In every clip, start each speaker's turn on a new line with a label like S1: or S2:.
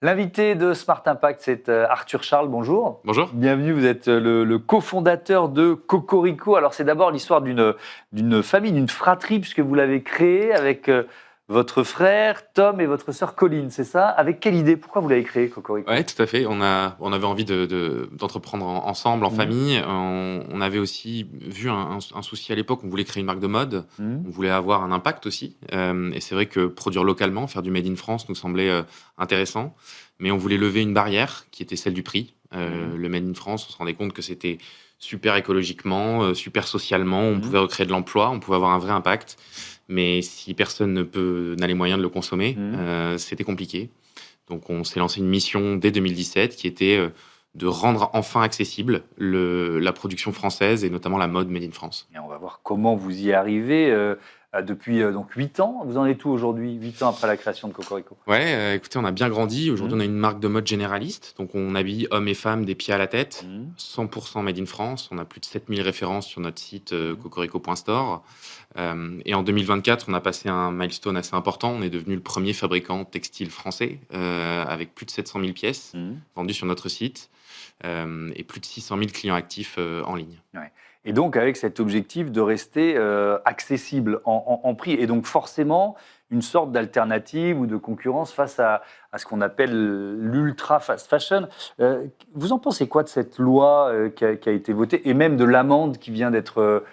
S1: L'invité de Smart Impact, c'est Arthur Charles. Bonjour.
S2: Bonjour.
S1: Bienvenue, vous êtes le cofondateur de Cocorico. Alors, c'est d'abord l'histoire d'une famille, d'une fratrie, puisque vous l'avez créée avec votre frère Tom et votre sœur Colline, c'est ça? Avec quelle idée? Pourquoi vous l'avez créé, Cocorico?
S2: Oui, tout à fait. On avait envie d'entreprendre ensemble, en famille. On avait aussi vu un souci à l'époque. On voulait créer une marque de mode. On voulait avoir un impact aussi. Et c'est vrai que produire localement, faire du Made in France nous semblait intéressant. Mais on voulait lever une barrière qui était celle du prix. Le Made in France, on se rendait compte que c'était super écologiquement, super socialement. On pouvait recréer de l'emploi, on pouvait avoir un vrai impact. Mais si personne n'a les moyens de le consommer, c'était compliqué. Donc, on s'est lancé une mission dès 2017 qui était de rendre enfin accessible la production française et notamment la mode made in France.
S1: Et on va voir comment vous y arrivez depuis donc 8 ans. Vous en êtes où aujourd'hui, 8 ans après la création de Cocorico?
S2: Ouais, écoutez, on a bien grandi. Aujourd'hui, on a une marque de mode généraliste. Donc, on habille hommes et femmes des pieds à la tête. 100% made in France. On a plus de 7000 références sur notre site cocorico.store. Et en 2024, on a passé un milestone assez important. On est devenu le premier fabricant textile français avec plus de 700 000 pièces vendues sur notre site et plus de 600 000 clients actifs en ligne.
S1: Ouais. Et donc, avec cet objectif de rester accessible en prix, et donc forcément une sorte d'alternative ou de concurrence face à ce qu'on appelle l'ultra fast fashion. Vous en pensez quoi de cette loi qui a été votée, et même de l'amende qui vient d'être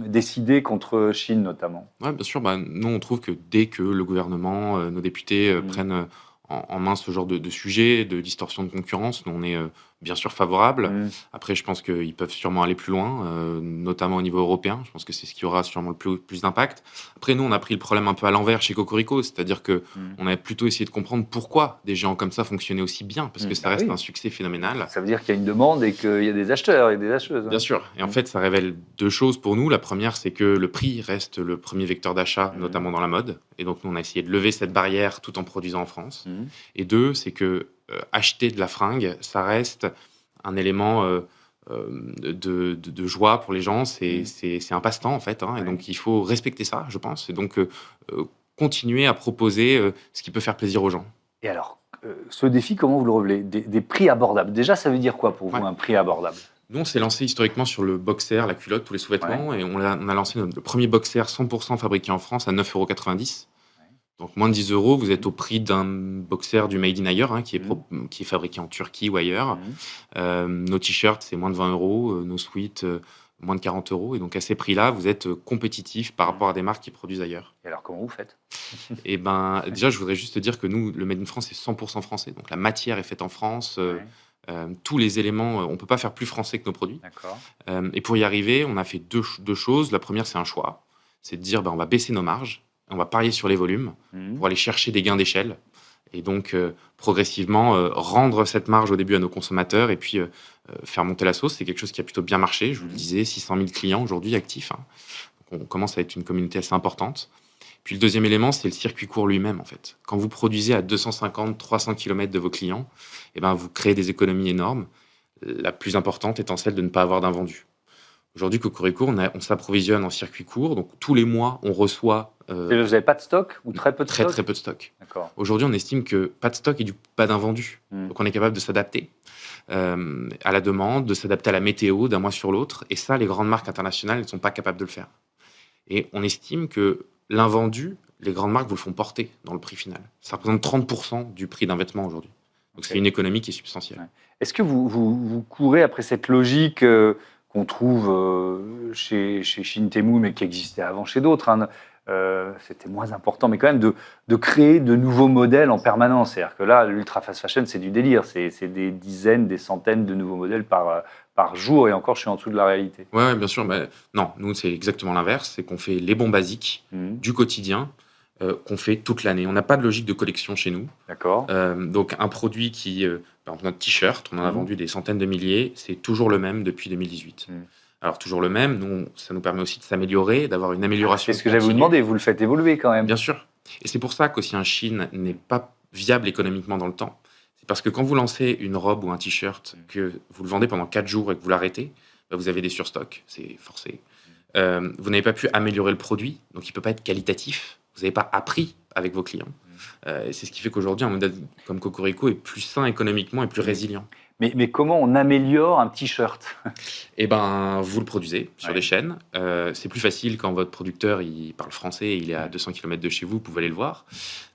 S1: décidée contre Chine notamment?
S2: Oui, bien sûr. Nous, on trouve que dès que le gouvernement, nos députés prennent en main ce genre de sujet, de distorsion de concurrence, nous, on est bien sûr favorable. Après, je pense qu'ils peuvent sûrement aller plus loin, notamment au niveau européen. Je pense que c'est ce qui aura sûrement le plus d'impact. Après, nous, on a pris le problème un peu à l'envers chez Cocorico, c'est-à-dire que on a plutôt essayé de comprendre pourquoi des géants comme ça fonctionnaient aussi bien, parce que ça reste un succès phénoménal.
S1: Ça veut dire qu'il y a une demande et qu'il y a des acheteurs et des acheteuses.
S2: Bien sûr. Et en fait, ça révèle deux choses pour nous. La première, c'est que le prix reste le premier vecteur d'achat, notamment dans la mode. Et donc, nous, on a essayé de lever cette barrière tout en produisant en France. Et deux, c'est que acheter de la fringue, ça reste un élément de joie pour les gens. C'est un passe-temps, en fait. Et donc, il faut respecter ça, je pense. Et donc, continuer à proposer ce qui peut faire plaisir aux gens.
S1: Et alors, ce défi, comment vous le relevez? Des prix abordables. Déjà, ça veut dire quoi pour vous, un prix abordable?
S2: Nous, on s'est lancé historiquement sur le boxer, la culotte, tous les sous-vêtements. Et on a lancé le premier boxer 100% fabriqué en France à 9,90 €. Donc, moins de 10 €, vous êtes au prix d'un boxer du Made in ailleurs, qui est fabriqué en Turquie ou ailleurs. Nos t-shirts, c'est moins de 20 €. Nos sweats, moins de 40 €. Et donc, à ces prix-là, vous êtes compétitif par rapport à des marques qui produisent ailleurs.
S1: Et alors, comment vous faites?
S2: Et déjà, je voudrais juste te dire que nous, le Made in France, c'est 100% français. Donc, la matière est faite en France. Tous les éléments, on ne peut pas faire plus français que nos produits.
S1: D'accord.
S2: Et pour y arriver, on a fait deux choses. La première, c'est un choix. C'est de dire, on va baisser nos marges. On va parier sur les volumes pour aller chercher des gains d'échelle et donc progressivement rendre cette marge au début à nos consommateurs et puis faire monter la sauce. C'est quelque chose qui a plutôt bien marché. Je vous le disais, 600 000 clients aujourd'hui actifs. Donc on commence à être une communauté assez importante. Puis le deuxième élément, c'est le circuit court lui-même, en fait. Quand vous produisez à 250-300 km de vos clients, vous créez des économies énormes. La plus importante étant celle de ne pas avoir d'invendu. Aujourd'hui, Cocorico, on s'approvisionne en circuit court. Donc, tous les mois, on reçoit...
S1: Vous n'avez pas de stock ou très peu de stock?
S2: Très peu de stock.
S1: D'accord.
S2: Aujourd'hui, on estime que pas de stock et pas d'invendu. Donc, on est capable de s'adapter à la demande, de s'adapter à la météo d'un mois sur l'autre. Et ça, les grandes marques internationales ne sont pas capables de le faire. Et on estime que l'invendu, les grandes marques vous le font porter dans le prix final. Ça représente 30% du prix d'un vêtement aujourd'hui. Donc, c'est une économie qui est substantielle.
S1: Ouais. Est-ce que vous courez après cette logique qu'on trouve chez Shintemu, mais qui existait avant chez d'autres, c'était moins important, mais quand même de créer de nouveaux modèles en permanence. C'est-à-dire que là, l'ultra fast fashion, c'est du délire. C'est des dizaines, des centaines de nouveaux modèles par jour, et encore, je suis en dessous de la réalité.
S2: Oui, bien sûr. Mais non, nous, c'est exactement l'inverse. C'est qu'on fait les bons basiques du quotidien qu'on fait toute l'année. On n'a pas de logique de collection chez nous.
S1: D'accord.
S2: Donc, un produit qui... par exemple, notre t-shirt, on en a vendu des centaines de milliers. C'est toujours le même depuis 2018. Alors, toujours le même, ça nous permet aussi de s'améliorer, d'avoir une amélioration.
S1: C'est ce que j'allais vous demander, vous le faites évoluer quand même.
S2: Bien sûr. Et c'est pour ça qu'aussi un Chine n'est pas viable économiquement dans le temps. C'est parce que quand vous lancez une robe ou un t-shirt, que vous le vendez pendant 4 jours et que vous l'arrêtez, vous avez des surstocks, c'est forcé. Vous n'avez pas pu améliorer le produit, donc il ne peut pas être qualitatif. Vous n'avez pas appris avec vos clients. Et c'est ce qui fait qu'aujourd'hui, un modèle comme Cocorico est plus sain économiquement et plus résilient.
S1: Mais comment on améliore un t-shirt?
S2: Eh ben, vous le produisez sur
S1: Ouais.
S2: des chaînes. C'est plus facile quand votre producteur il parle français et il est à 200 km de chez vous, vous pouvez aller le voir.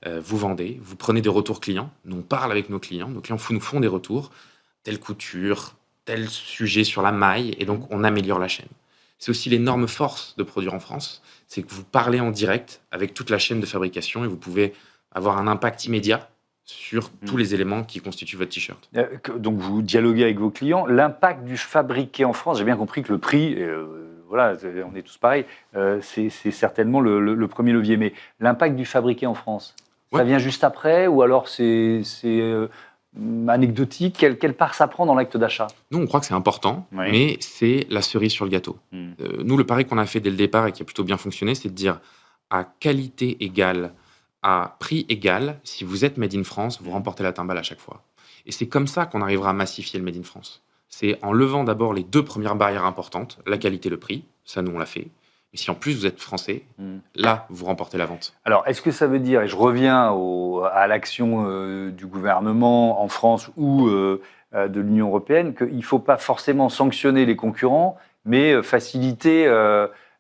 S2: Vous vendez, vous prenez des retours clients. Nous, on parle avec nos clients. Nos clients nous font des retours. Telle couture, tel sujet sur la maille. Et donc, on améliore la chaîne. C'est aussi l'énorme force de produire en France. C'est que vous parlez en direct avec toute la chaîne de fabrication et vous pouvez avoir un impact immédiat sur tous les éléments qui constituent votre t-shirt.
S1: Donc vous dialoguez avec vos clients. L'impact du fabriqué en France, j'ai bien compris que le prix, voilà, on est tous pareils, c'est certainement le premier levier. Mais l'impact du fabriqué en France, ça
S2: Ouais.
S1: vient juste après ou alors c'est anecdotique? Quelle part ça prend dans l'acte d'achat?
S2: Nous, on croit que c'est important,
S1: Oui.
S2: mais c'est la cerise sur le gâteau.
S1: Mm.
S2: Nous, le pari qu'on a fait dès le départ et qui a plutôt bien fonctionné, c'est de dire à qualité égale, à prix égal, si vous êtes Made in France, vous remportez la timbale à chaque fois. Et c'est comme ça qu'on arrivera à massifier le Made in France. C'est en levant d'abord les 2 premières barrières importantes, la qualité et le prix. Ça, nous, on l'a fait. Et si en plus vous êtes français, là, vous remportez la vente.
S1: Alors, est-ce que ça veut dire, et je reviens à l'action du gouvernement en France ou de l'Union européenne, qu'il ne faut pas forcément sanctionner les concurrents, mais faciliter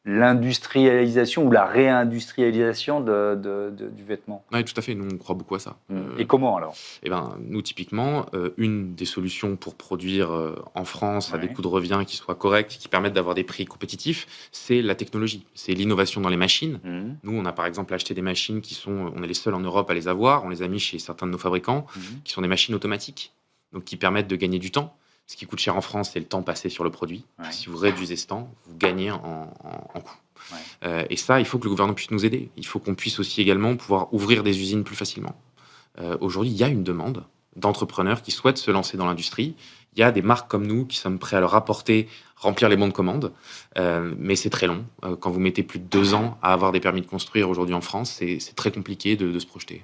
S1: l'industrialisation ou la réindustrialisation du vêtement?
S2: Oui, tout à fait. Nous, on croit beaucoup à ça.
S1: Et comment alors?
S2: Eh ben, nous, typiquement, une des solutions pour produire en France à des coûts de revient qui soient corrects, qui permettent d'avoir des prix compétitifs, c'est la technologie, c'est l'innovation dans les machines. Nous, on a par exemple acheté des machines on est les seuls en Europe à les avoir, on les a mis chez certains de nos fabricants, qui sont des machines automatiques, donc qui permettent de gagner du temps. Ce qui coûte cher en France, c'est le temps passé sur le produit.
S1: Ouais.
S2: Si vous réduisez ce temps, vous gagnez en coût.
S1: Ouais.
S2: Et ça, il faut que le gouvernement puisse nous aider. Il faut qu'on puisse aussi également pouvoir ouvrir des usines plus facilement. Aujourd'hui, il y a une demande d'entrepreneurs qui souhaitent se lancer dans l'industrie. Il y a des marques comme nous qui sommes prêts à leur apporter, remplir les bons de commande. Mais c'est très long. Quand vous mettez plus de 2 ans à avoir des permis de construire aujourd'hui en France, c'est très compliqué de se projeter.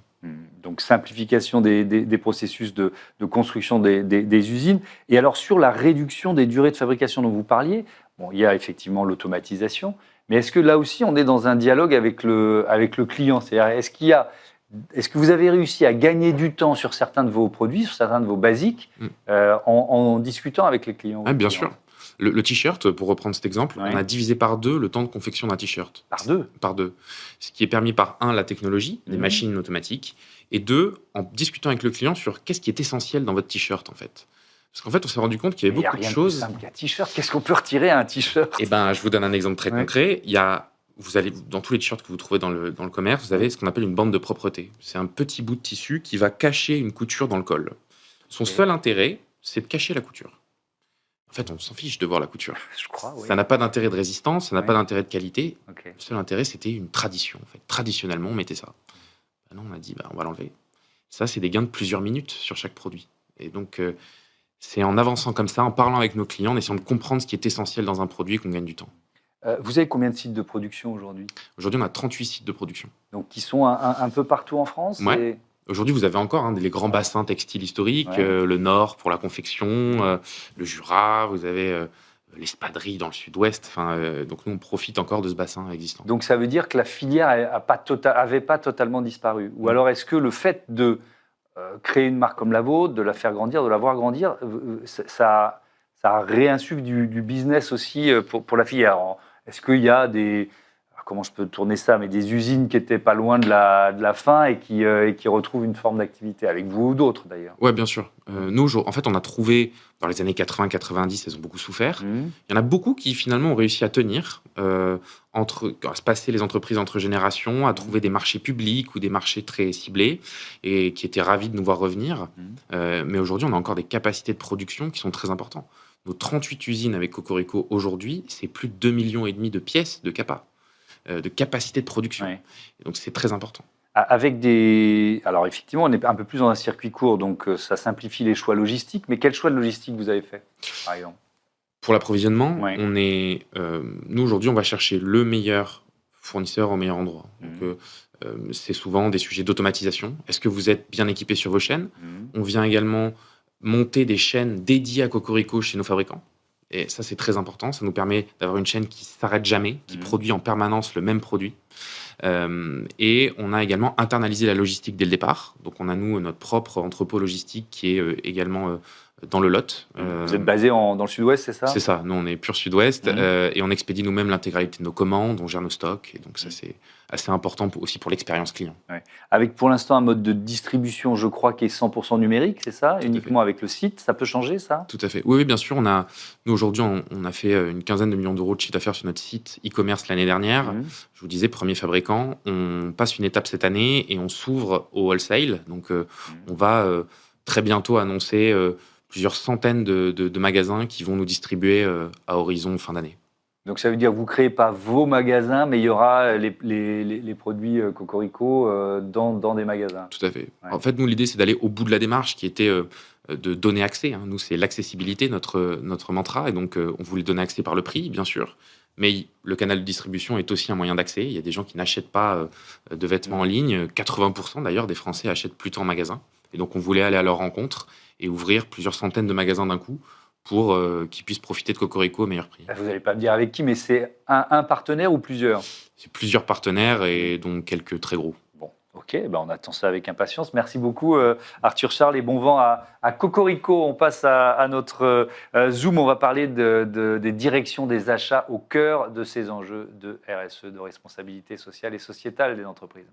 S1: Donc, simplification des processus de construction des usines. Et alors, sur la réduction des durées de fabrication dont vous parliez, bon, il y a effectivement l'automatisation, mais est-ce que là aussi, on est dans un dialogue avec le client? C'est-à-dire, est-ce que vous avez réussi à gagner du temps sur certains de vos produits, sur certains de vos basiques, en discutant avec les clients?
S2: Oui, bien sûr. Le t-shirt, pour reprendre cet exemple,
S1: Ouais.
S2: on a divisé par 2 le temps de confection d'un t-shirt.
S1: Par 2?
S2: Par 2. Ce qui est permis par 1, la technologie, les machines automatiques, et 2, en discutant avec le client sur qu'est-ce qui est essentiel dans votre t-shirt, en fait. Parce qu'en fait, on s'est rendu compte qu'il y avait beaucoup de choses.
S1: Il n'y a rien de plus simple qu'un t-shirt. Qu'est-ce qu'on peut retirer à un t-shirt?
S2: Eh ben, je vous donne un exemple très concret. Vous allez, dans tous les t-shirts que vous trouvez dans le commerce, vous avez ce qu'on appelle une bande de propreté. C'est un petit bout de tissu qui va cacher une couture dans le col. Son seul intérêt, c'est de cacher la couture. En fait, on s'en fiche de voir la couture.
S1: Je crois, oui.
S2: Ça n'a pas d'intérêt de résistance, ça n'a pas d'intérêt de qualité.
S1: Ok.
S2: Le seul intérêt, c'était une tradition. En fait. Traditionnellement, on mettait ça. Ben non, on a dit, on va l'enlever. Ça, c'est des gains de plusieurs minutes sur chaque produit. Et donc, c'est en avançant comme ça, en parlant avec nos clients, en essayant de comprendre ce qui est essentiel dans un produit qu'on gagne du temps.
S1: Vous avez combien de sites de production aujourd'hui?
S2: Aujourd'hui, on a 38 sites de production.
S1: Donc, qui sont un peu partout en France?
S2: Ouais. Aujourd'hui, vous avez encore les grands bassins textiles historiques, le Nord pour la confection, le Jura, vous avez l'espadrille dans le Sud-Ouest. Donc, nous, on profite encore de ce bassin existant.
S1: Donc, ça veut dire que la filière n'avait pas totalement disparu. Ou alors, est-ce que le fait de créer une marque comme la vôtre, de la faire grandir, de la voir grandir, ça réinsuffle du business aussi pour la filière? Est-ce qu'il y a comment je peux tourner ça, mais des usines qui n'étaient pas loin de la fin et qui retrouvent une forme d'activité, avec vous ou d'autres d'ailleurs?
S2: Oui, bien sûr. Nous, en fait, on a trouvé, dans les années 80-90, elles ont beaucoup souffert. Il y en a beaucoup qui, finalement, ont réussi à tenir, à se passer les entreprises entre générations, à trouver des marchés publics ou des marchés très ciblés, et qui étaient ravis de nous voir revenir. Mais aujourd'hui, on a encore des capacités de production qui sont très importantes. Nos 38 usines avec Cocorico, aujourd'hui, c'est plus de 2,5 millions de pièces de capa. De capacité de production.
S1: Ouais.
S2: Et donc, c'est très important.
S1: Alors, effectivement, on est un peu plus dans un circuit court, donc ça simplifie les choix logistiques. Mais quel choix de logistique vous avez fait, par exemple?
S2: Pour l'approvisionnement, nous, aujourd'hui, on va chercher le meilleur fournisseur au meilleur endroit. Donc, c'est souvent des sujets d'automatisation. Est-ce que vous êtes bien équipé sur vos chaînes? On vient également monter des chaînes dédiées à Cocorico chez nos fabricants. Et ça, c'est très important. Ça nous permet d'avoir une chaîne qui ne s'arrête jamais, qui produit en permanence le même produit. Et on a également internalisé la logistique dès le départ. Donc on a, nous, notre propre entrepôt logistique qui est également dans le Lot.
S1: Vous êtes basé dans le sud-ouest, c'est ça?
S2: C'est ça, nous on est pur sud-ouest et on expédie nous-mêmes l'intégralité de nos commandes, on gère nos stocks, et donc ça c'est assez important aussi pour l'expérience client.
S1: Ouais. Avec pour l'instant un mode de distribution, je crois, qui est 100% numérique, c'est ça? Uniquement avec le site, ça peut changer ça?
S2: Tout à fait. Oui, bien sûr. Nous aujourd'hui, on a fait une quinzaine de millions d'euros de chiffre d'affaires sur notre site e-commerce l'année dernière. Je vous disais, premier fabricant. On passe une étape cette année et on s'ouvre au wholesale. Donc on va très bientôt annoncer plusieurs centaines de magasins qui vont nous distribuer à horizon fin d'année.
S1: Donc ça veut dire que vous ne créez pas vos magasins, mais il y aura les produits Cocorico dans des magasins.
S2: Tout à fait. Ouais. En fait, nous, l'idée, c'est d'aller au bout de la démarche qui était de donner accès. Nous, c'est l'accessibilité, notre mantra. Et donc, on voulait donner accès par le prix, bien sûr. Mais le canal de distribution est aussi un moyen d'accès. Il y a des gens qui n'achètent pas de vêtements en ligne. 80% d'ailleurs des Français achètent plutôt en magasin. Et donc, on voulait aller à leur rencontre et ouvrir plusieurs centaines de magasins d'un coup pour qu'ils puissent profiter de Cocorico au meilleur prix.
S1: Vous n'allez pas me dire avec qui, mais c'est un partenaire ou plusieurs?
S2: C'est plusieurs partenaires et donc quelques très gros.
S1: Bon, ok, on attend ça avec impatience. Merci beaucoup Arthur Charles et bon vent à Cocorico. On passe à notre Zoom, on va parler des directions des achats au cœur de ces enjeux de RSE, de responsabilité sociale et sociétale des entreprises.